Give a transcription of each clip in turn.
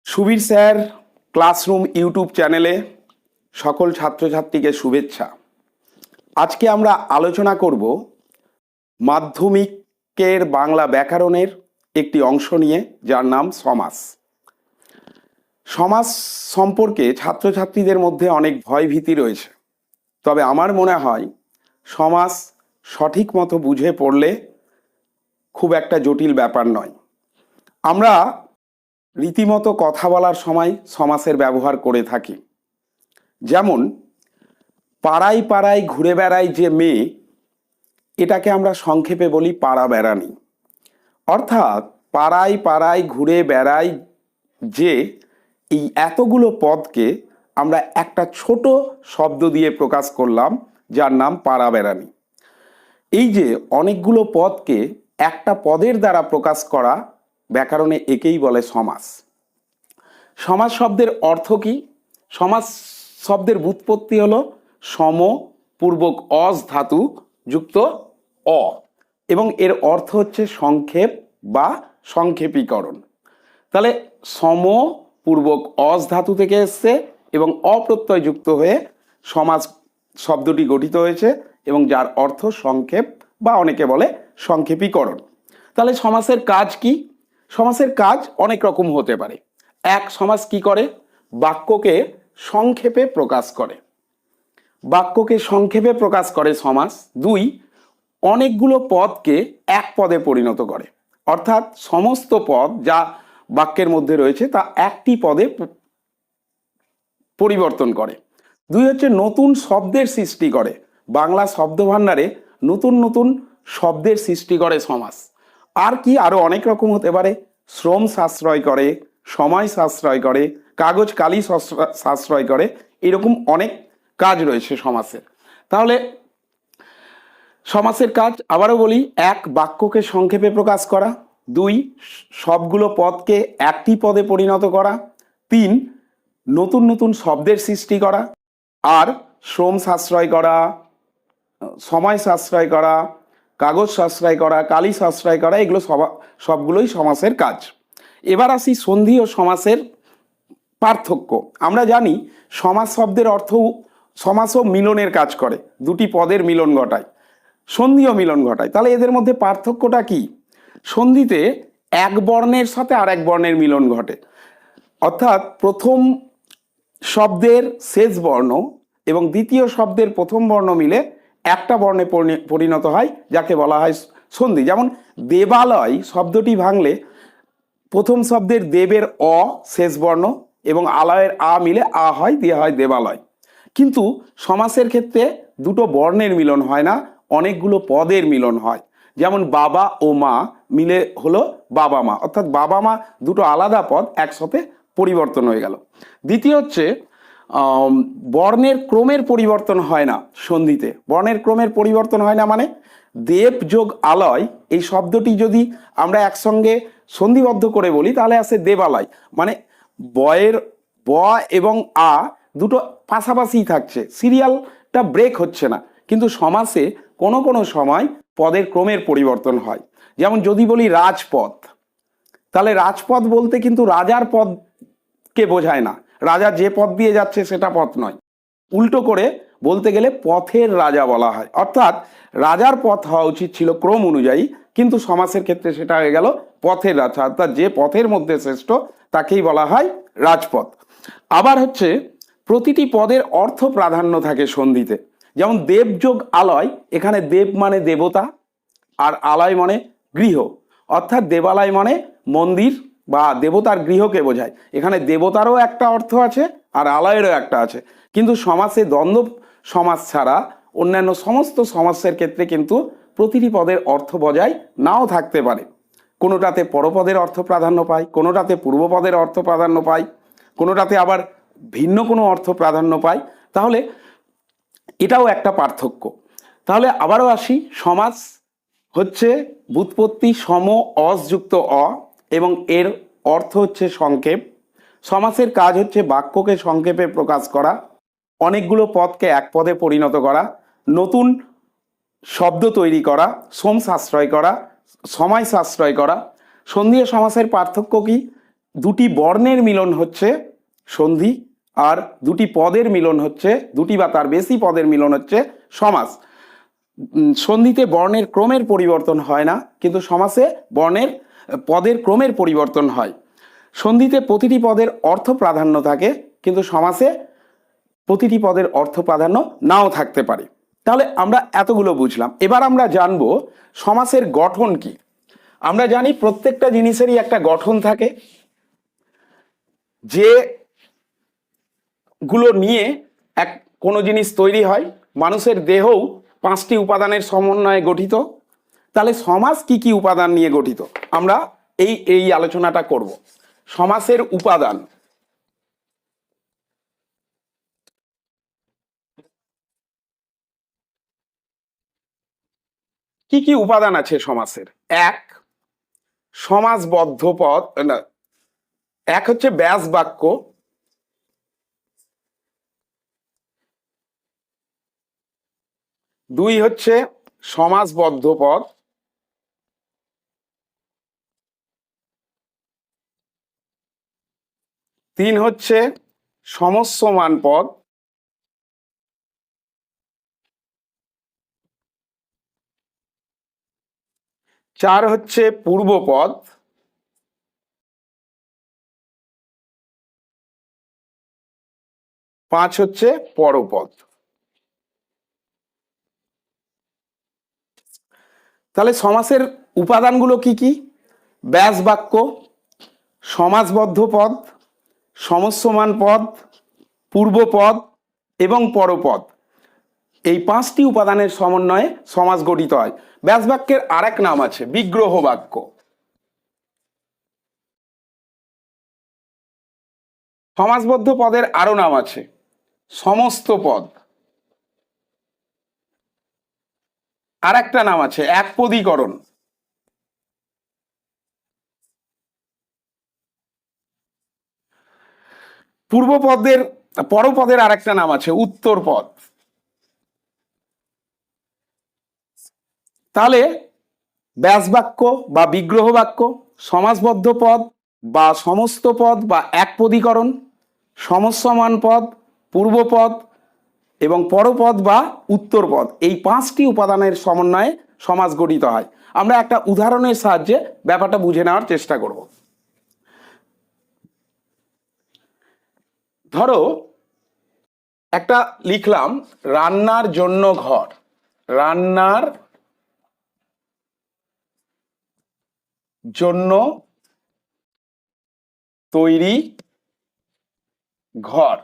Subir sir classroom YouTube চ্যানেলে সকল ছাত্রছাত্রীকে শুভেচ্ছা। আজকে আমরা আলোচনা করব মাধ্যমিকের বাংলা ব্যাকরণের একটি অংশ নিয়ে, যার নাম সমাস। সমাস সম্পর্কে ছাত্রছাত্রীদের মধ্যে অনেক ভয়ভীতি রয়েছে, তবে আমার মনে হয় সমাস সঠিক মতো বুঝে পড়লে খুব একটা জটিল ব্যাপার নয়। আমরা রীতিমতো কথা বলার সময় সমাসের ব্যবহার করে থাকি। যেমন পাড়ায় পাড়ায় ঘুরে বেড়ায় যে মেয়ে, এটাকে আমরা সংক্ষেপে বলি পাড়া বেড়ানি। অর্থাৎ পাড়ায় পাড়ায় ঘুরে বেড়ায় যে, এই এতগুলো পদকে আমরা একটা ছোট শব্দ দিয়ে প্রকাশ করলাম, যার নাম পাড়া বেড়ানি। এই যে অনেকগুলো পদকে একটা পদের দ্বারা প্রকাশ করা, ব্যাকরণে একেই বলে সমাস। সমাস শব্দের অর্থ কি? সমাস শব্দের ব্যুৎপত্তি হলো সম পূর্বক অজ ধাতু যুক্ত অ, এবং এর অর্থ হচ্ছে সংক্ষেপ বা সংক্ষেপীকরণ। তাহলে সম পূর্বক অজ ধাতু থেকে এসছে এবং অপ্রত্যয় যুক্ত হয়ে সমাস শব্দটি গঠিত হয়েছে, এবং যার অর্থ সংক্ষেপ বা অনেকে বলে সংক্ষেপীকরণ। তাহলে সমাসের কাজ কি? সমাসের কাজ অনেক রকম হতে পারে। এক, সমাস কি করে? বাক্যকে সংক্ষেপে প্রকাশ করে। বাক্যকে সংক্ষেপে প্রকাশ করে সমাস। দুই, অনেকগুলো পদকে এক পদে পরিণত করে, অর্থাৎ সমস্ত পদ যা বাক্যের মধ্যে রয়েছে তা একটি পদে পরিবর্তন করে। দুই হচ্ছে নতুন শব্দের সৃষ্টি করে। বাংলা শব্দভাণ্ডারে নতুন নতুন শব্দের সৃষ্টি করে সমাস। আর কি? আরো অনেক রকম হতে পারে। শ্রম সাশ্রয় করে, সময় সাশ্রয় করে, কাগজ কালি সাশ্রয় করে, এরকম অনেক কাজ রয়েছে সমাসের। তাহলে সমাসের কাজ আবারও বলি: এক, বাক্যকে সংক্ষেপে প্রকাশ করা। দুই, সবগুলো পদকে একটি পদে পরিণত করা। তিন, নতুন নতুন শব্দের সৃষ্টি করা। আর শ্রম সাশ্রয় করা, সময় সাশ্রয় করা, কাগজ সাশ্রয় করা, কালি সাশ্রয় করা, এগুলো সবগুলোই সমাসের কাজ। এবার আসি সন্ধি ও সমাসের পার্থক্য। আমরা জানি সমাস শব্দের অর্থ সমাসও মিলনের কাজ করে, দুটি পদের মিলন ঘটায়, সন্ধিও মিলন ঘটায়। তাহলে এদের মধ্যে পার্থক্যটা কি? সন্ধিতে এক বর্ণের সাথে আর এক বর্ণের মিলন ঘটে, অর্থাৎ প্রথম শব্দের শেষ বর্ণ এবং দ্বিতীয় শব্দের প্রথম বর্ণ মিলে একটা বর্ণে পরিণত হয়, যাকে বলা হয় সন্ধি। যেমন দেবালয় শব্দটি ভাঙলে প্রথম শব্দের দেবের অ শেষ বর্ণ এবং আলয়ের আ মিলে আ হয়, দিয়ে হয় দেবালয়। কিন্তু সমাসের ক্ষেত্রে দুটো বর্ণের মিলন হয় না, অনেকগুলো পদের মিলন হয়। যেমন বাবা ও মা মিলে হলো বাবা মা, অর্থাৎ বাবা মা দুটো আলাদা পদ একসাথে পরিবর্তন হয়ে গেল। দ্বিতীয় হচ্ছে বর্ণের ক্রমের পরিবর্তন হয় না সন্ধিতে। বর্ণের ক্রমের পরিবর্তন হয় না মানে দেব যোগ আলয়, এই শব্দটি যদি আমরা একসঙ্গে সন্ধিবদ্ধ করে বলি তাহলে আসে দেবালয়। মানে বয়ের ব এবং আ দুটো পাশাপাশি থাকছে, সিরিয়ালটা ব্রেক হচ্ছে না। কিন্তু সমাসে কোনো কোনো সময় পদের ক্রমের পরিবর্তন হয়। যেমন যদি বলি রাজপথ, তাহলে রাজপথ বলতে কিন্তু রাজার পদকে বোঝায় না, রাজা যে পথ দিয়ে যাচ্ছে সেটা পথ নয়। উল্টো করে বলতে গেলে পথের রাজা বলা হয়, অর্থাৎ রাজার পথ হওয়া উচিত ছিল ক্রম অনুযায়ী, কিন্তু সমাসের ক্ষেত্রে সেটা হয়ে গেল পথের রাজা, অর্থাৎ যে পথের মধ্যে শ্রেষ্ঠ তাকেই বলা হয় রাজপথ। আবার হচ্ছে প্রতিটি পদের অর্থ প্রাধান্য থাকে সন্ধিতে। যেমন দেব যোগ আলয়, এখানে দেব মানে দেবতা আর আলয় মানে গৃহ, অর্থাৎ দেবালয় মানে মন্দির বা দেবতার গৃহকে বোঝায়। এখানে দেবতারও একটা অর্থ আছে আর আলয়েরও একটা আছে। কিন্তু সমাসে দ্বন্দ্ব সমাস ছাড়া অন্যান্য সমস্ত সমাসের ক্ষেত্রে কিন্তু প্রতিটি পদের অর্থ বজায় নাও থাকতে পারে। কোনোটাতে পরপদের অর্থ প্রাধান্য পায়, কোনোটাতে পূর্বপদের অর্থ প্রাধান্য পায়, কোনোটাতে আবার ভিন্ন কোনো অর্থ প্রাধান্য পায়। তাহলে এটাও একটা পার্থক্য। তাহলে আবারও আসি, সমাস হচ্ছে ব্যুৎপত্তি সম অযুক্ত অ এবং এর অর্থ হচ্ছে সংক্ষেপ। সমাসের কাজ হচ্ছে বাক্যকে সংক্ষেপে প্রকাশ করা, অনেকগুলো পদকে এক পদে পরিণত করা, নতুন শব্দ তৈরি করা, শ্রম সাশ্রয় করা, সময় সাশ্রয় করা। সন্ধি ও সমাসের পার্থক্য কি? দুটি বর্ণের মিলন হচ্ছে সন্ধি, আর দুটি পদের মিলন হচ্ছে, দুটি বা তার বেশি পদের মিলন হচ্ছে সমাস। সন্ধিতে বর্ণের ক্রমের পরিবর্তন হয় না, কিন্তু সমাসে পদের ক্রমের পরিবর্তন হয়। সন্ধিতে প্রতিটি পদের অর্থ প্রাধান্য থাকে, কিন্তু সমাসে প্রতিটি পদের অর্থ প্রাধান্য নাও থাকতে পারে। তাহলে আমরা এতগুলো বুঝলাম। এবার আমরা জানবো সমাসের গঠন কি। আমরা জানি প্রত্যেকটা জিনিসেরই একটা গঠন থাকে, যে গুলো নিয়ে কোনো জিনিস তৈরি হয়। মানুষের দেহও 5টি উপাদানের সমন্বয়ে গঠিত। তাহলে সমাস কি কি উপাদান নিয়ে গঠিত, আমরা এই আলোচনাটা করব। সমাসের উপাদান। কি কি উপাদান আছে সমাসের? এক, সমাসবদ্ধ পদ, না, এক হচ্ছে ব্যাস বাক্য। দুই হচ্ছে সমাসবদ্ধ পদ। তিন হচ্ছে সমস্যমান পদ। চার হচ্ছে পূর্বপদ। পাঁচ হচ্ছে পরপদ। তাহলে সমাসের উপাদানগুলো কি কি? ব্যাস বাক্য, সমাসবদ্ধ পদ, সমস্যমান পদ, পূর্বপদ এবং পরপদ। এই 5টি উপাদানের সমন্বয়ে সমাস গঠিত হয়। ব্যাস বাক্যের আরেক নাম আছে বিগ্রহ বাক্য। সমাসবদ্ধ পদের আরো নাম আছে সমস্ত পদ। আর একটা নাম আছে একপদীকরণ। পরপদের আরেকটা নাম আছে উত্তর পদ। তাহলে ব্যাস বাক্য বা বিগ্রহ বাক্য, সমাসবদ্ধ পদ বা সমস্ত পদ বা একপদীকরণ, সমস্যমান পদ, পূর্বপদ এবং পরপদ বা উত্তরপদ, এই 5টি উপাদানের সমন্বয়ে সমাস গঠিত হয়। আমরা একটা উদাহরণের সাহায্যে ব্যাপারটা বুঝে নেওয়ার চেষ্টা করব। ধরো একটা লিখলাম রান্নার জন্য ঘর। রান্নার জন্য তৈরি ঘর,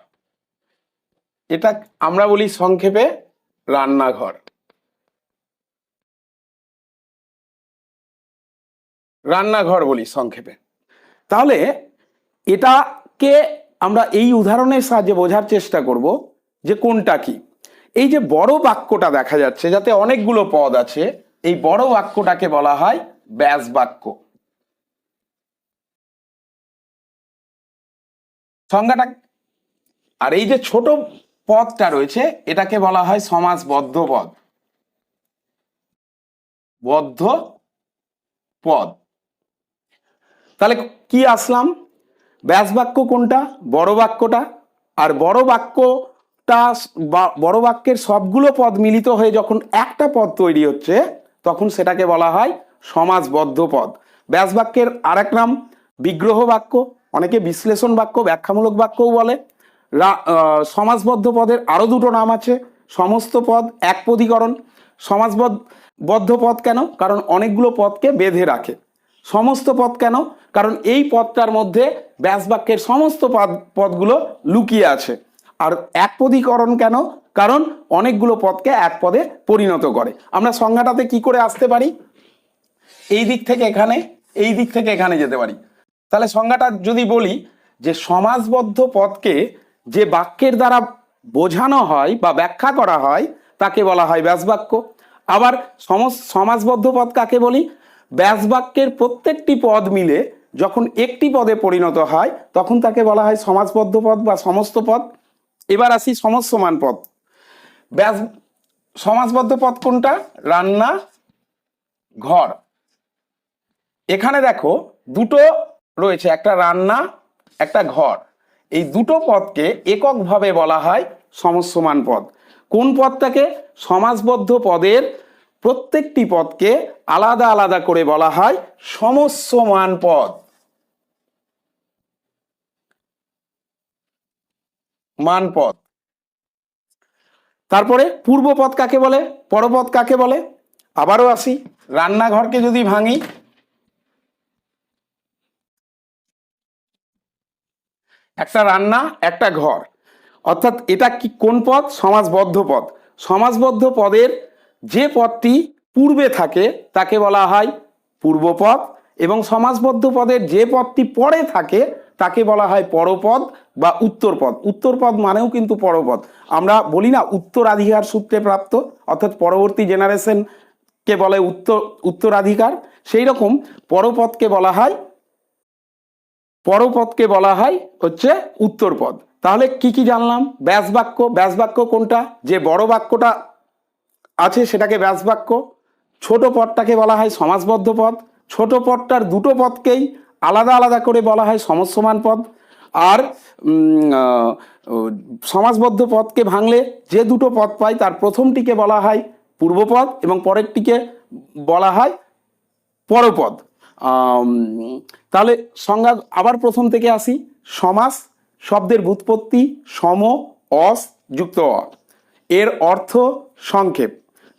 এটা আমরা বলি সংক্ষেপে রান্নাঘর। রান্নাঘর বলি সংক্ষেপে। তাহলে এটাকে আমরা এই উদাহরণের সাহায্যে বোঝার চেষ্টা করব যে কোনটা কি। এই যে বড় বাক্যটা দেখা যাচ্ছে, যাতে অনেকগুলো পদ আছে, এই বড় বাক্যটাকে বলা হয় ব্যাস বাক্য। সংজ্ঞাটা। আর এই যে ছোট পদটা রয়েছে, এটাকে বলা হয় সমাসবদ্ধ পদ। বদ্ধ পদ। তাহলে কি আসলাম? ব্যাস বাক্য কোনটা? বড় বাক্যটা। আর বড় বাক্যের সবগুলো পদ মিলিত হয়ে যখন একটা পদ তৈরি হচ্ছে, তখন সেটাকে বলা হয় সমাসবদ্ধ পদ। ব্যাস বাক্যের আরেক নাম বিগ্রহ বাক্য, অনেকে বিশ্লেষণ বাক্য, ব্যাখ্যামূলক বাক্যও বলে। সমাসবদ্ধ পদের আরো দুটো নাম আছে সমস্ত পদ, একপদীকরণ। সমাসবদ্ধ পদ কেন? কারণ অনেকগুলো পদকে বেঁধে রাখে। সমস্ত পদ কেন? কারণ এই পদটার মধ্যে ব্যাস বাক্যের সমস্ত পদগুলো লুকিয়ে আছে। আর একপদীকরণ কেন? কারণ অনেকগুলো পদকে এক পদে পরিণত করে। আমরা সংজ্ঞাটাতে কি করে আসতে পারি? এই দিক থেকে এখানে, এই দিক থেকে এখানে যেতে পারি। তাহলে সংজ্ঞাটা যদি বলি যে সমাসবদ্ধ পদকে যে বাক্যের দ্বারা বোঝানো হয় বা ব্যাখ্যা করা হয়, তাকে বলা হয় ব্যাস বাক্য। আবার সমাসবদ্ধ পদ কাকে বলি? ব্যাস বাক্যের প্রত্যেকটি পদ মিলে যখন একটি পদে পরিণত হয়, তখন তাকে বলা হয় সমাসবদ্ধ পদ বা সমস্ত পদ। এবার আসি সমস্যমান পদ। ব্যাস সমাসবদ্ধ পদ কোনটা? রান্না ঘর। এখানে দেখো দুটো রয়েছে, একটা রান্না, একটা ঘর। এই দুটো পদকে এককভাবে বলা হয় সমস্যমান পদ। কোন পদটাকে? সমাসবদ্ধ পদের প্রত্যেকটি পদকে আলাদা আলাদা করে বলা হয় সমস্যমান পদ। মান পদ। তারপরে পূর্বপদ কাকে বলে, পরপদ কাকে বলে? আবারও আসি, রান্নাঘরকে যদি ভাঙি, একটা রান্না, একটা ঘর, অর্থাৎ এটা কি কোন পদ? সমাসবদ্ধ পদ। সমাসবদ্ধ পদের যে পদটি পূর্বে থাকে তাকে বলা হয় পূর্বপদ, এবং সমাসবদ্ধ পদের যে পদটি পরে থাকে তাকে বলা হয় পরপদ বা উত্তরপদ। উত্তরপদ মানেও কিন্তু পরপদ। আমরা বলি না উত্তরাধিকার সূত্রে প্রাপ্ত, অর্থাৎ পরবর্তী জেনারেশনকে বলে উত্তরাধিকার, সেই রকম পরপদকে বলা হয় হচ্ছে উত্তরপদ। তাহলে কি কি জানলাম? ব্যাস বাক্য। ব্যাস বাক্য কোনটা? যে বড় বাক্যটা আছে সেটাকে ব্যাস বাক্য। ছোট পদটাকে বলা হয় সমাসবদ্ধ পদ। ছোট পদটার দুটো পদকেই আলাদা আলাদা করে বলা হয় সমস্যমান পদ। আর সমাসবদ্ধ পদকে ভাঙলে যে দুটো পদ পাই তার প্রথমটিকে বলা হয় পূর্বপদ এবং পরেরটিকে বলা হয় পরপদ। তাহলে সংজ্ঞা আবার প্রথম থেকে আসি। সমাস শব্দের ব্যুৎপত্তি সম, অস যুক্ত অ। এর অর্থ সংক্ষেপ।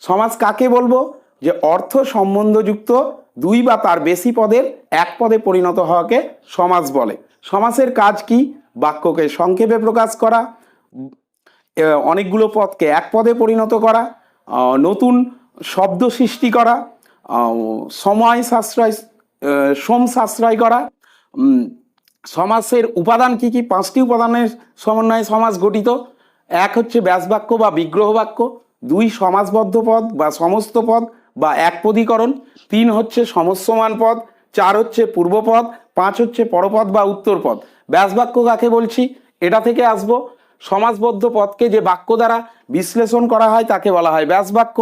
সমাস কাকে বলবো? যে অর্থ সম্বন্ধযুক্ত দুই বা তার বেশি পদের এক পদে পরিণত হওয়াকে সমাস বলে। সমাসের কাজ কি? বাক্যকে সংক্ষেপে প্রকাশ করা, অনেকগুলো পদকে এক পদে পরিণত করা, নতুন শব্দ সৃষ্টি করা, সময় সাশ্রয়, শ্রম সাশ্রয় করা। সমাসের উপাদান কি কি? 5টি উপাদানের সমন্বয়ে সমাস গঠিত। এক হচ্ছে ব্যাস বাক্য বা বিগ্রহ বাক্য, 2 সমাসবদ্ধ পদ বা সমস্ত পদ বা একপদীকরণ, 3 হচ্ছে সমস্যমান পদ, 4 হচ্ছে পূর্বপদ, 5 হচ্ছে পরপদ বা উত্তরপদ। ব্যাস বাক্য কাকে বলছি? এটা থেকে আসবো। সমাসবদ্ধ পদকে যে বাক্য দ্বারা বিশ্লেষণ করা হয় তাকে বলা হয় ব্যাস বাক্য।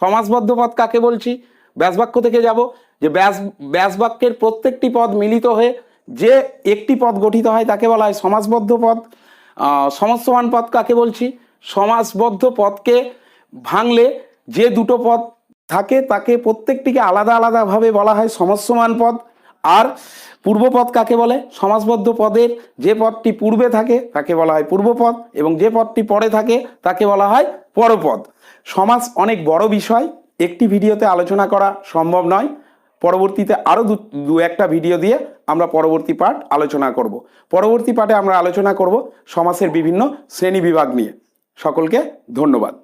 সমাসবদ্ধ পদ কাকে বলছি? ব্যাস বাক্য থেকে যাব, যে ব্যাস বাক্যের প্রত্যেকটি পদ মিলিত হয়ে যে একটি পদ গঠিত হয় তাকে বলা হয় সমাসবদ্ধ পদ। সমস্যমান পদ কাকে বলছি? সমাসবদ্ধ পদকে ভাঙলে যে দুটো পদ থাকে তাকে প্রত্যেকটিকে আলাদা আলাদাভাবে বলা হয় সমস্যমান পদ। আর পূর্বপদ কাকে বলে? সমাসবদ্ধ পদের যে পদটি পূর্বে থাকে তাকে বলা হয় পূর্বপদ এবং যে পদটি পরে থাকে তাকে বলা হয় পরপদ। সমাস অনেক বড় বিষয়, একটি ভিডিওতে আলোচনা করা সম্ভব নয়। পরবর্তীতে আরও দু একটা ভিডিও দিয়ে আমরা পরবর্তী পার্ট আলোচনা করব। পরবর্তী পার্টে আমরা আলোচনা করব সমাসের বিভিন্ন শ্রেণী বিভাগ নিয়ে। সকলকে ধন্যবাদ।